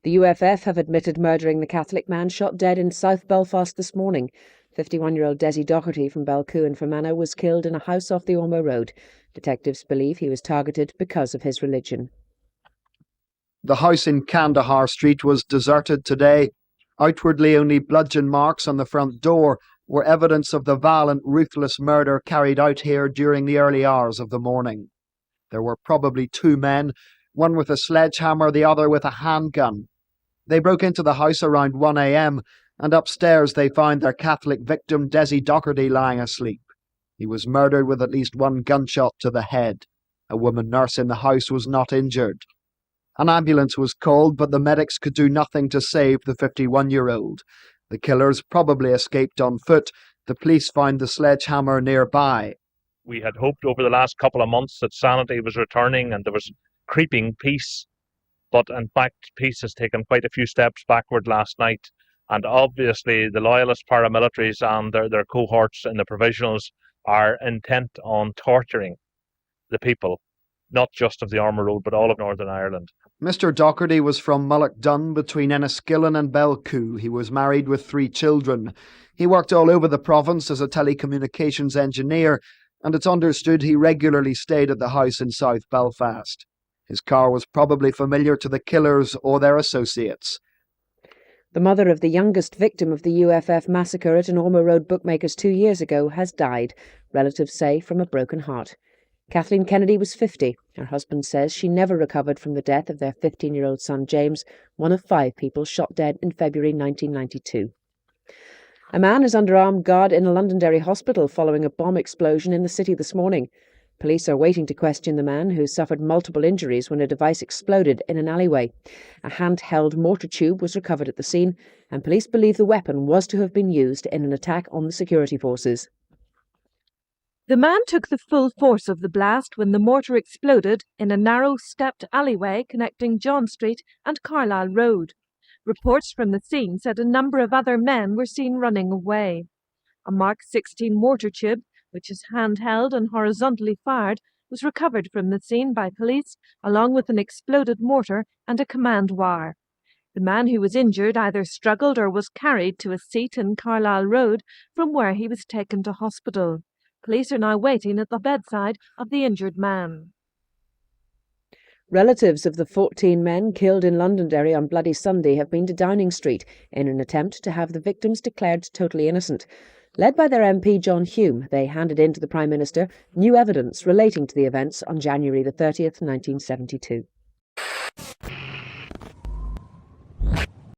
The UFF have admitted murdering the Catholic man shot dead in South Belfast this morning. 51-year-old Desi Dockerty from Balcoo in Fermanagh was killed in a house off the Ormeau Road. Detectives believe he was targeted because of his religion. The house in Kandahar Street was deserted today. Outwardly only bludgeon marks on the front door were evidence of the violent, ruthless murder carried out here during the early hours of the morning. There were probably two men, one with a sledgehammer, the other with a handgun. They broke into the house around 1 a.m, and upstairs they found their Catholic victim Desi Docherty lying asleep. He was murdered with at least one gunshot to the head. A woman nurse in the house was not injured. An ambulance was called, but the medics could do nothing to save the 51-year-old. The killers probably escaped on foot. The police found the sledgehammer nearby. We had hoped over the last couple of months that sanity was returning and there was creeping peace. But in fact, peace has taken quite a few steps backward last night. And obviously the loyalist paramilitaries and their cohorts in the provisionals are intent on torturing the people, not just of the Ormeau Road, but all of Northern Ireland. Mr. Dockerty was from Mullockdun between Enniskillen and Belcoo. He was married with 3 children. He worked all over the province as a telecommunications engineer, and it's understood he regularly stayed at the house in South Belfast. His car was probably familiar to the killers or their associates. The mother of the youngest victim of the UFF massacre at an Ormeau Road bookmaker's 2 years ago has died, relatives say, from a broken heart. Kathleen Kennedy was 50. Her husband says she never recovered from the death of their 15-year-old son James, one of 5 people shot dead in February 1992. A man is under armed guard in a Londonderry hospital following a bomb explosion in the city this morning. Police are waiting to question the man, who suffered multiple injuries when a device exploded in an alleyway. A handheld mortar tube was recovered at the scene, and police believe the weapon was to have been used in an attack on the security forces. The man took the full force of the blast when the mortar exploded in a narrow stepped alleyway connecting John Street and Carlisle Road. Reports from the scene said a number of other men were seen running away. A Mark 16 mortar tube, which is handheld and horizontally fired, was recovered from the scene by police, along with an exploded mortar and a command wire. The man who was injured either struggled or was carried to a seat in Carlisle Road, from where he was taken to hospital. Police are now waiting at the bedside of the injured man. Relatives of the 14 men killed in Londonderry on Bloody Sunday have been to Downing Street in an attempt to have the victims declared totally innocent. Led by their MP John Hume, they handed in to the Prime Minister new evidence relating to the events on January the 30th, 1972.